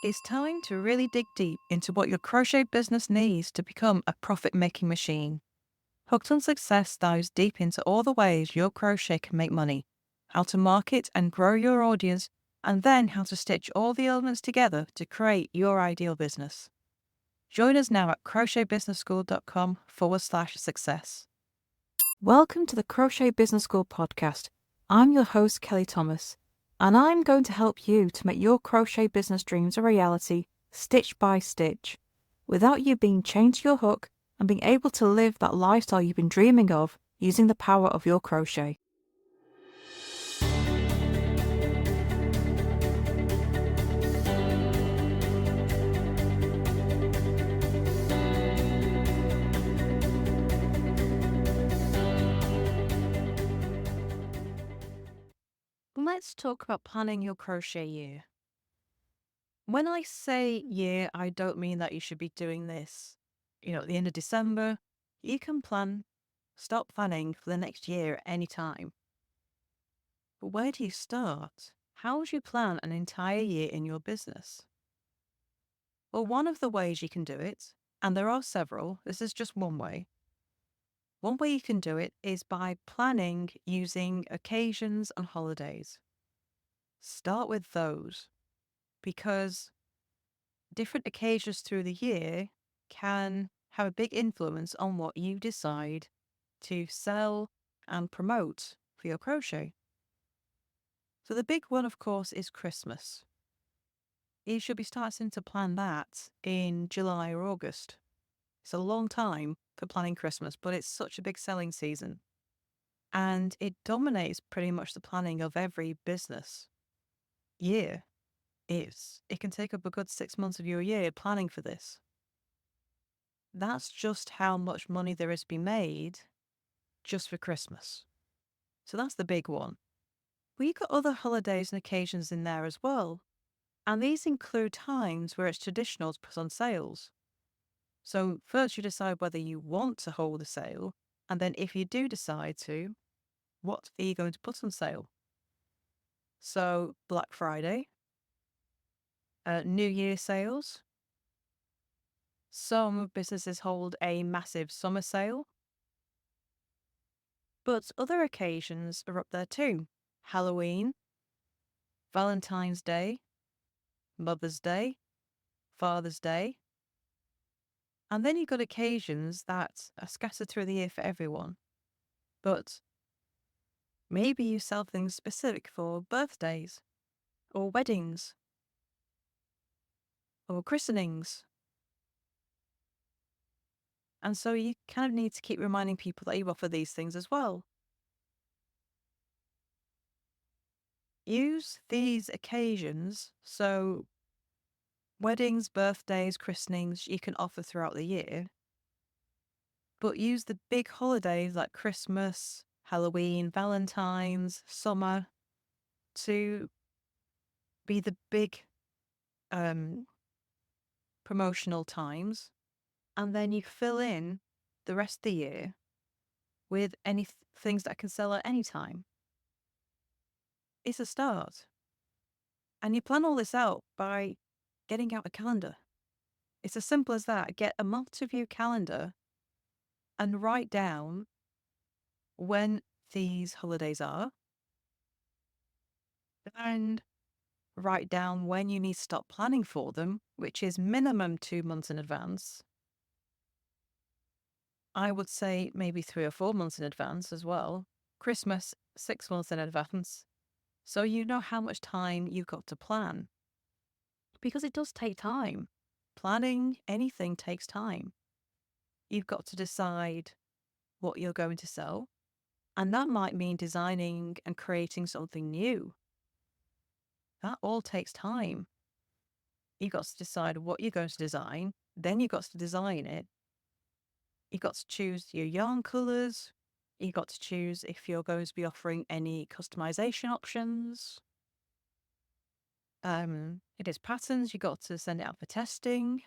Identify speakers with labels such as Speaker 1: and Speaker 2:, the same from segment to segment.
Speaker 1: It's time to really dig deep into what your crochet business needs to become a profit making machine. Hooked on Success dives deep into all the ways your crochet can make money, how to market and grow your audience, and then how to stitch all the elements together to create your ideal business. Join us now at crochetbusinessschool.com/success.
Speaker 2: Welcome to the Crochet Business School podcast. I'm your host, Kelly Thomas, and I'm going to help you to make your crochet business dreams a reality, stitch by stitch, without you being chained to your hook and being able to live that lifestyle you've been dreaming of using the power of your crochet.
Speaker 1: Let's talk about planning your crochet year. When I say year, I don't mean that you should be doing this, at the end of December. You can start planning for the next year at any time. But where do you start? How would you plan an entire year in your business? Well, one of the ways you can do it, and there are several, this is just one way. One way you can do it is by planning using occasions and holidays. Start with those because different occasions through the year can have a big influence on what you decide to sell and promote for your crochet. So the big one, of course, is Christmas. You should be starting to plan that in July or August. It's a long time for planning Christmas, but it's such a big selling season. And it dominates pretty much the planning of every business year. It can take up a good 6 months of your year planning for this. That's just how much money there is to be made just for Christmas. So that's the big one. We've got other holidays and occasions in there as well. And these include times where it's traditional to put on sales. So first you decide whether you want to hold a sale, and then if you do decide to, what are you going to put on sale? So Black Friday, New Year sales. Some businesses hold a massive summer sale, but other occasions are up there too. Halloween, Valentine's Day, Mother's Day, Father's Day. And then you've got occasions that are scattered through the year for everyone. But maybe you sell things specific for birthdays, or weddings, or christenings. And so you kind of need to keep reminding people that you offer these things as well. Use these occasions, so weddings, birthdays, christenings, you can offer throughout the year. But use the big holidays like Christmas, Halloween, Valentine's, summer to be the big promotional times. And then you fill in the rest of the year with any things that can sell at any time. It's a start. And you plan all this out by getting out a calendar. It's as simple as that. Get a month-to-view calendar and write down when these holidays are, and write down when you need to stop planning for them, which is minimum 2 months in advance. I would say maybe 3 or 4 months in advance as well. Christmas, 6 months in advance. So you know how much time you've got to plan. Because it does take time. Planning anything takes time. You've got to decide what you're going to sell. And that might mean designing and creating something new. That all takes time. You've got to decide what you're going to design. Then you've got to design it. You've got to choose your yarn colours. You've got to choose if you're going to be offering any customization options. It is patterns, you've got to send it out for testing.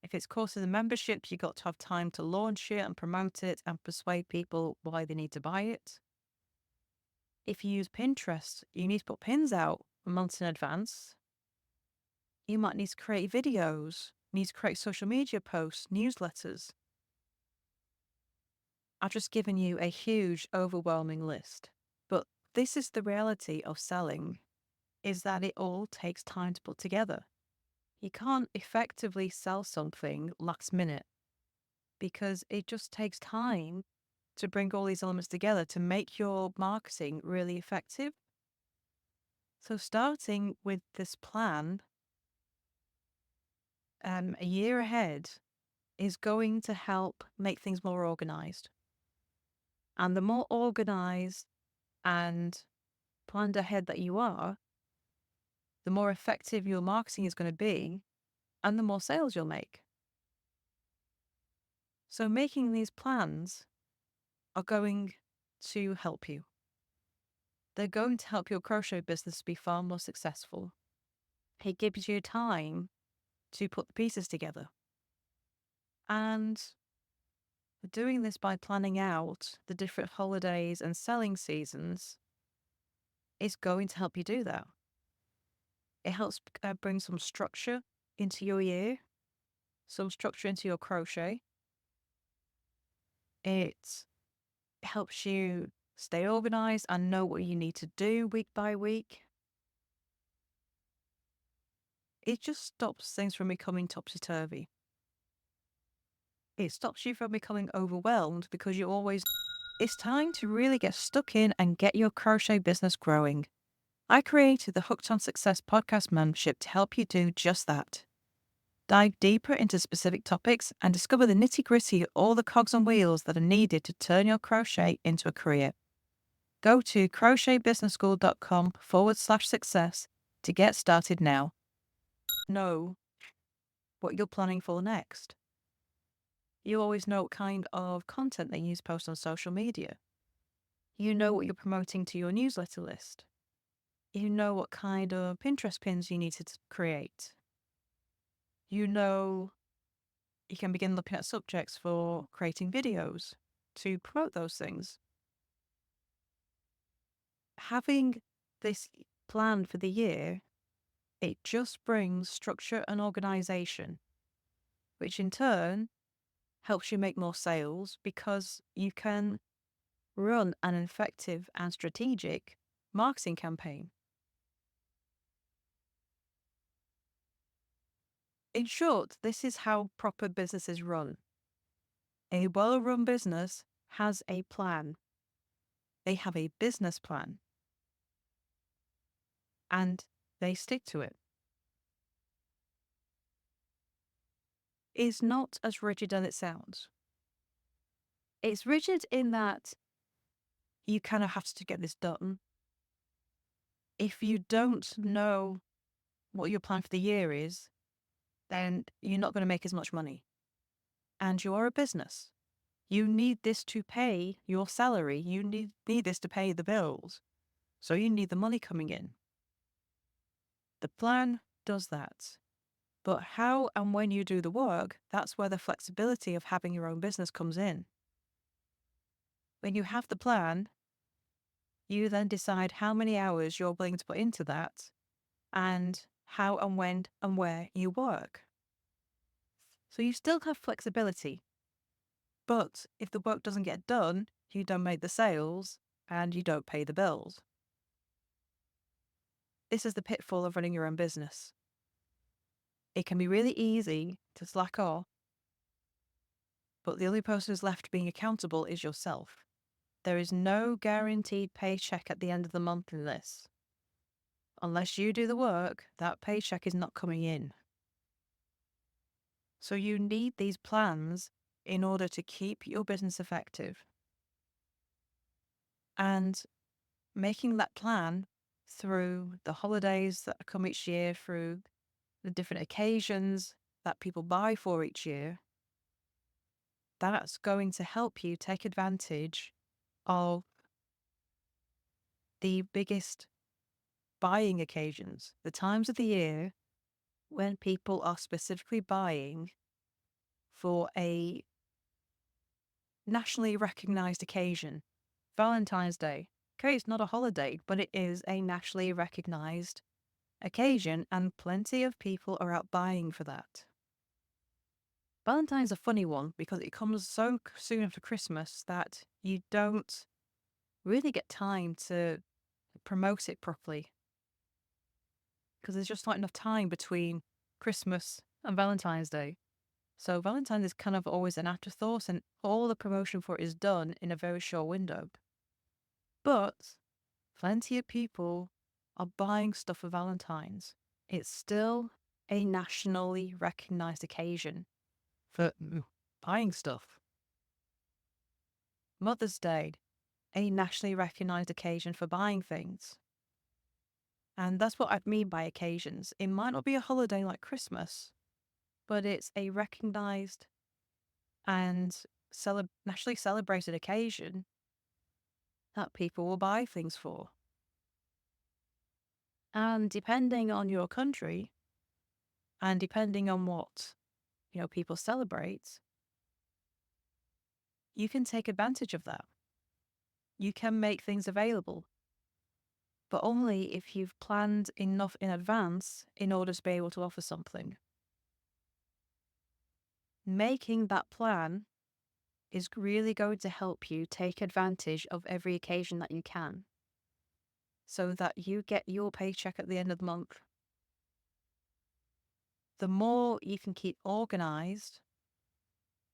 Speaker 1: If it's courses and memberships, you've got to have time to launch it and promote it and persuade people why they need to buy it. If you use Pinterest, you need to put pins out months in advance. You might need to create videos, need to create social media posts, newsletters. I've just given you a huge, overwhelming list. But this is the reality of selling, is that it all takes time to put together. You can't effectively sell something last minute because it just takes time to bring all these elements together to make your marketing really effective. So starting with this plan a year ahead is going to help make things more organized. And the more organized and planned ahead that you are, the more effective your marketing is going to be and the more sales you'll make. So making these plans are going to help you. They're going to help your crochet business be far more successful. It gives you time to put the pieces together. And doing this by planning out the different holidays and selling seasons is going to help you do that. It helps bring some structure into your year, some structure into your crochet. It helps you stay organized and know what you need to do week by week. It just stops things from becoming topsy-turvy. It stops you from becoming overwhelmed because you always... It's time to really get stuck in and get your crochet business growing. I created the Hooked on Success podcast membership to help you do just that. Dive deeper into specific topics and discover the nitty-gritty of all the cogs and wheels that are needed to turn your crochet into a career. Go to crochetbusinessschool.com/success to get started now. Know what you're planning for next. You always know what kind of content that you post on social media. You know what you're promoting to your newsletter list. You know what kind of Pinterest pins you need to create. You know you can begin looking at subjects for creating videos to promote those things. Having this plan for the year, it just brings structure and organization, which in turn helps you make more sales because you can run an effective and strategic marketing campaign. In short, this is how proper businesses run. A well-run business has a plan. They have a business plan and they stick to it. It's not as rigid as it sounds. It's rigid in that you kind of have to get this done. If you don't know what your plan for the year is, then you're not going to make as much money. And you are a business. You need this to pay your salary. You need this to pay the bills. So you need the money coming in. The plan does that. But how and when you do the work, that's where the flexibility of having your own business comes in. When you have the plan, you then decide how many hours you're willing to put into that and how and when and where you work. So you still have flexibility. But if the work doesn't get done, you don't make the sales and you don't pay the bills. This is the pitfall of running your own business. It can be really easy to slack off, but the only person who's left being accountable is yourself. There is no guaranteed paycheck at the end of the month in this. Unless you do the work, that paycheck is not coming in. So you need these plans in order to keep your business effective. And making that plan through the holidays that come each year, through the different occasions that people buy for each year, that's going to help you take advantage of the biggest buying occasions, the times of the year when people are specifically buying for a nationally recognized occasion. Valentine's Day. Okay, it's not a holiday, but it is a nationally recognized occasion, and plenty of people are out buying for that. Valentine's a funny one because it comes so soon after Christmas that you don't really get time to promote it properly because there's just not enough time between Christmas and Valentine's Day. So Valentine's is kind of always an afterthought, and all the promotion for it is done in a very short window. But plenty of people are buying stuff for Valentine's. It's still a nationally recognized occasion for buying stuff. Mother's Day, a nationally recognized occasion for buying things. And that's what I mean by occasions. It might not be a holiday like Christmas, but it's a recognized and nationally celebrated occasion that people will buy things for. And depending on your country and depending on what, people celebrate, you can take advantage of that. You can make things available, but only if you've planned enough in advance in order to be able to offer something. Making that plan is really going to help you take advantage of every occasion that you can so that you get your paycheck at the end of the month. The more you can keep organized,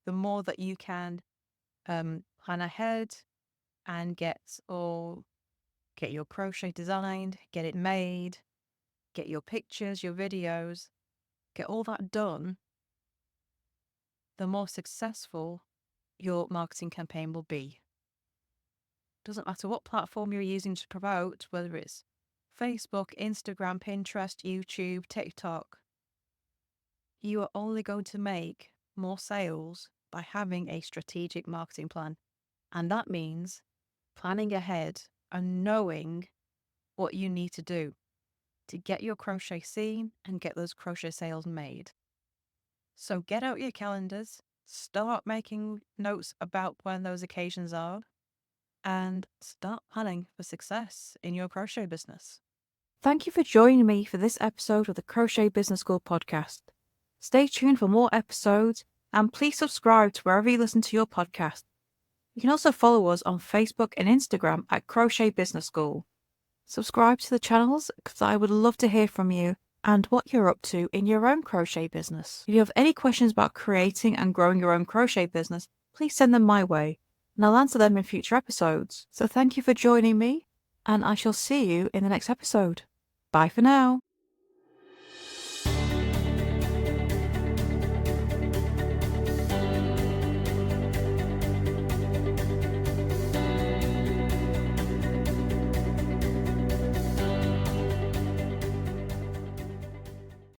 Speaker 1: the more that you can plan ahead and get your crochet designed, get it made, get your pictures, your videos, get all that done, the more successful your marketing campaign will be. Doesn't matter what platform you're using to promote, whether it's Facebook, Instagram, Pinterest, YouTube, TikTok, you are only going to make more sales by having a strategic marketing plan. And that means planning ahead and knowing what you need to do to get your crochet seen and get those crochet sales made. So get out your calendars, start making notes about when those occasions are, and start planning for success in your crochet business.
Speaker 2: Thank you for joining me for this episode of the Crochet Business School podcast. Stay tuned for more episodes and please subscribe to wherever you listen to your podcast. You can also follow us on Facebook and Instagram at Crochet Business School. Subscribe to the channels because I would love to hear from you and what you're up to in your own crochet business. If you have any questions about creating and growing your own crochet business, please send them my way and I'll answer them in future episodes. So thank you for joining me and I shall see you in the next episode. Bye for now.